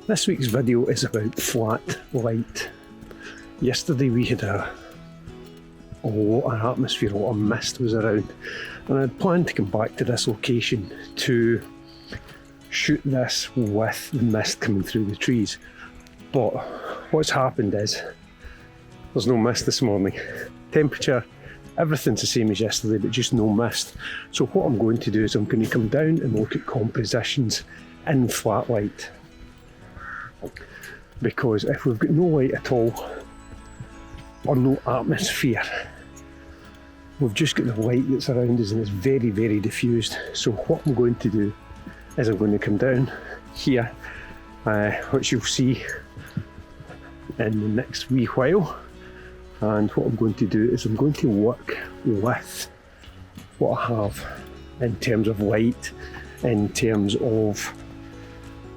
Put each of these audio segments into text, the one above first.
This week's video is about flat light. Yesterday we had a lot of atmosphere, a lot of mist was around, and I had planned to come back to this location to shoot this with the mist coming through the trees. But what's happened is there's no mist this morning. Temperature, everything's the same as yesterday, but just no mist. So what I'm going to do is I'm going to come down and look at compositions in flat light. Because if we've got no light at all, or no atmosphere, we've just got the light that's around us and it's very, very diffused. So what I'm going to do is I'm going to come down here, which you'll see in the next wee while. And what I'm going to do is I'm going to work with what I have in terms of light, in terms of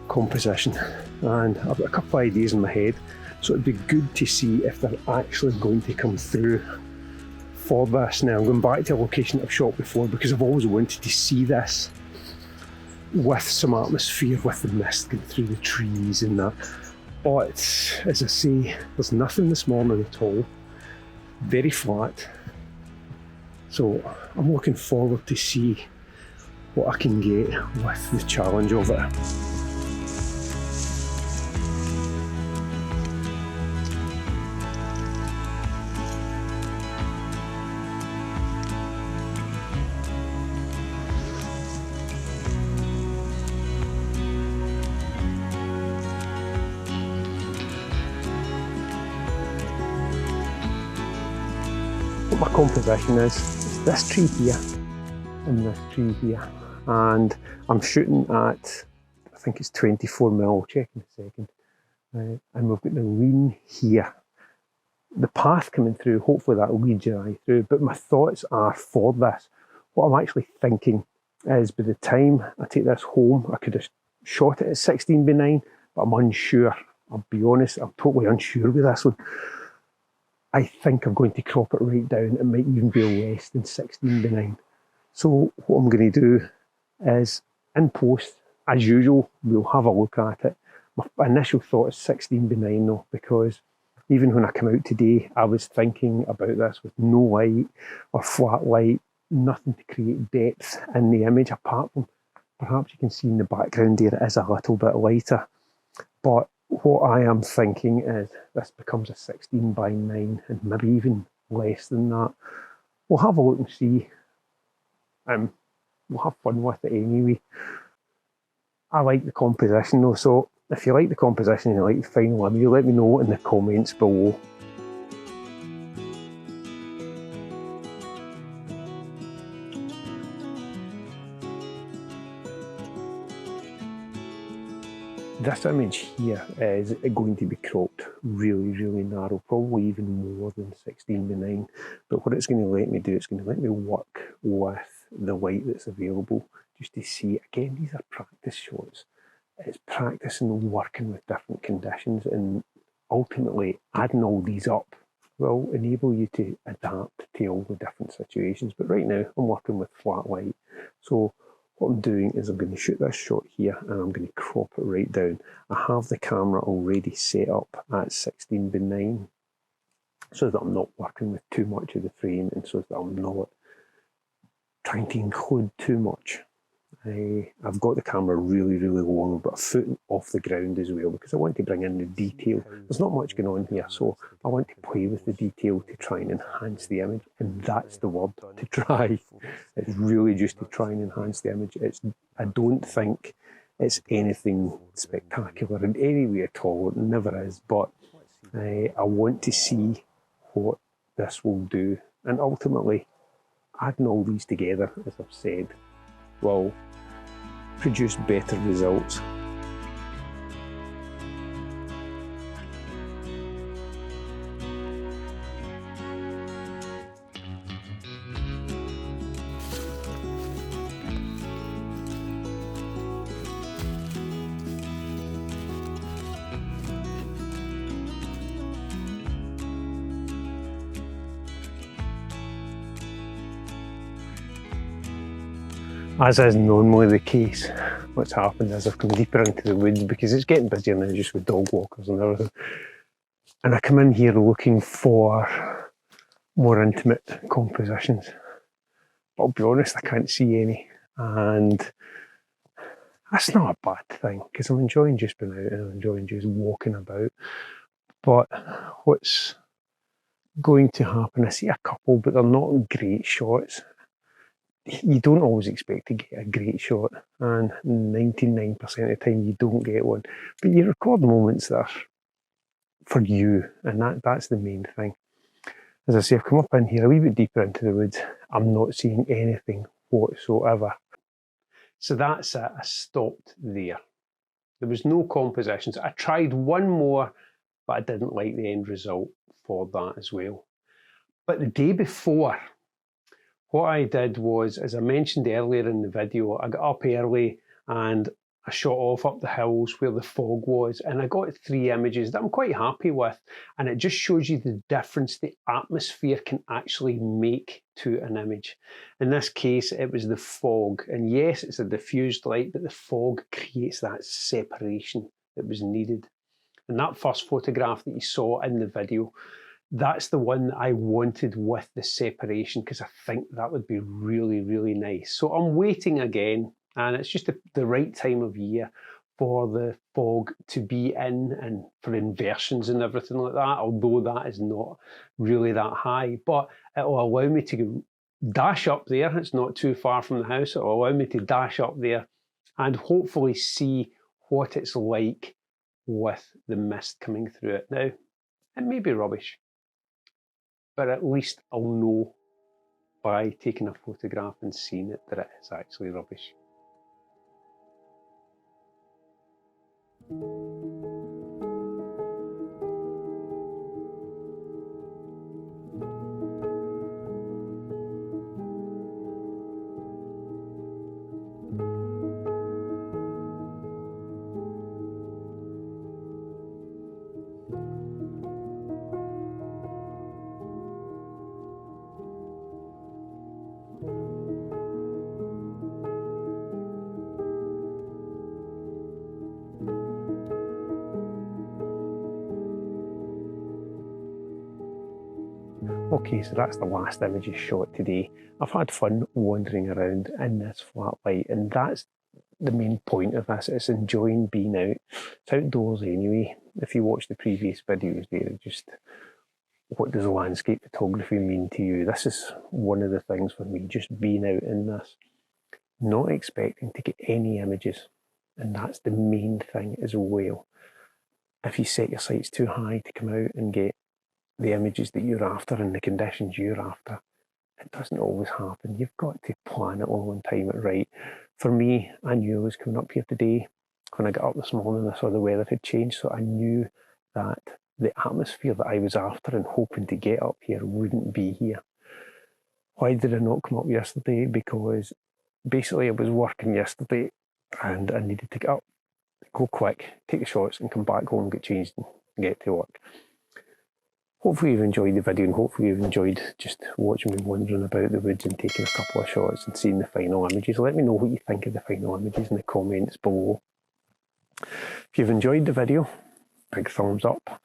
composition. And I've got a couple of ideas in my head, so it'd be good to see if they're actually going to come through for this. Now I'm going back to a location that I've shot before because I've always wanted to see this with some atmosphere, with the mist going through the trees and that. But as I say, there's nothing this morning at all, very flat. So I'm looking forward to see what I can get with the challenge of it. What my composition is this tree here and this tree here, and I'm shooting at, I think it's 24mm, I'll check in a second, and we've got the lean here. The path coming through, hopefully that will lead your eye through, but my thoughts are for this. What I'm actually thinking is by the time I take this home, I could have shot it at 16:9, but I'm unsure. I'll be honest, I'm totally unsure with this one. I think I'm going to crop it right down. It might even be less than 16:9. So what I'm going to do is, in post, as usual, we'll have a look at it. My initial thought is 16:9 though, because even when I come out today, I was thinking about this with no light or flat light, nothing to create depth in the image, apart from, perhaps you can see in the background there, it is a little bit lighter. But what I am thinking is this becomes a 16:9 and maybe even less than that. We'll have a look and see. We'll have fun with it anyway. I like the composition though, so if you like the composition and you like the final image, let me know in the comments below. This image here is going to be cropped really, really narrow, probably even more than 16:9. But what it's going to let me do, it's going to let me work with the light that's available, just to see. Again, these are practice shots. It's practicing working with different conditions, and ultimately adding all these up will enable you to adapt to all the different situations. But right now I'm working with flat light. So what I'm doing is I'm going to shoot this shot here and I'm going to crop it right down. I have the camera already set up at 16:9 so that I'm not working with too much of the frame and so that I'm not trying to include too much. I've got the camera really, really low, but a foot off the ground as well, because I want to bring in the detail. There's not much going on here, so I want to play with the detail to try and enhance the image, and that's the word, to try. It's really just to try and enhance the image. I don't think it's anything spectacular in any way at all, it never is, but I want to see what this will do, and ultimately adding all these together, as I've said, will produce better results. As is normally the case, what's happened is I've come deeper into the woods because it's getting busier now just with dog walkers and everything. And I come in here looking for more intimate compositions. But I'll be honest, I can't see any. And that's not a bad thing because I'm enjoying just being out and I'm enjoying just walking about. But what's going to happen, I see a couple, but they're not great shots. You don't always expect to get a great shot, and 99% of the time you don't get one. But you record moments that are for you, and that's the main thing. As I say, I've come up in here a wee bit deeper into the woods. I'm not seeing anything whatsoever. So that's it, I stopped there. There was no compositions. I tried one more, but I didn't like the end result for that as well. But the day before, what I did was, as I mentioned earlier in the video, I got up early and I shot off up the hills where the fog was, and I got 3 images that I'm quite happy with. And it just shows you the difference the atmosphere can actually make to an image. In this case, it was the fog. And yes, it's a diffused light, but the fog creates that separation that was needed. And that first photograph that you saw in the video, that's the one that I wanted with the separation, because I think that would be really, really nice. So I'm waiting again, and it's just the right time of year for the fog to be in and for inversions and everything like that, although that is not really that high. But it will allow me to dash up there. It's not too far from the house. It will allow me to dash up there and hopefully see what it's like with the mist coming through it. Now, it may be rubbish, but at least I'll know by taking a photograph and seeing it that it is actually rubbish. Okay, so that's the last images shot today. I've had fun wandering around in this flat light, and that's the main point of this. It's enjoying being out. It's outdoors anyway. If you watch the previous videos there, just what does landscape photography mean to you? This is one of the things for me, just being out in this, not expecting to get any images. And that's the main thing as well. If you set your sights too high to come out and get the images that you're after and the conditions you're after, it doesn't always happen. You've got to plan it all and time it right. For me, I knew I was coming up here today. When I got up this morning, I saw the weather had changed, so I knew that the atmosphere that I was after and hoping to get up here wouldn't be here. Why did I not come up yesterday? Because basically I was working yesterday and I needed to get up, go quick, take the shots and come back home, get changed and get to work. Hopefully you've enjoyed the video, and hopefully you've enjoyed just watching me wandering about the woods and taking a couple of shots and seeing the final images. Let me know what you think of the final images in the comments below. If you've enjoyed the video, big thumbs up.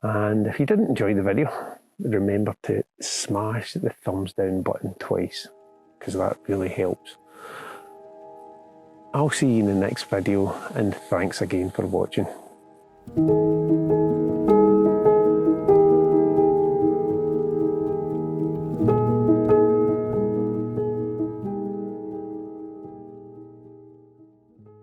And if you didn't enjoy the video, remember to smash the thumbs down button twice, because that really helps. I'll see you in the next video, and thanks again for watching.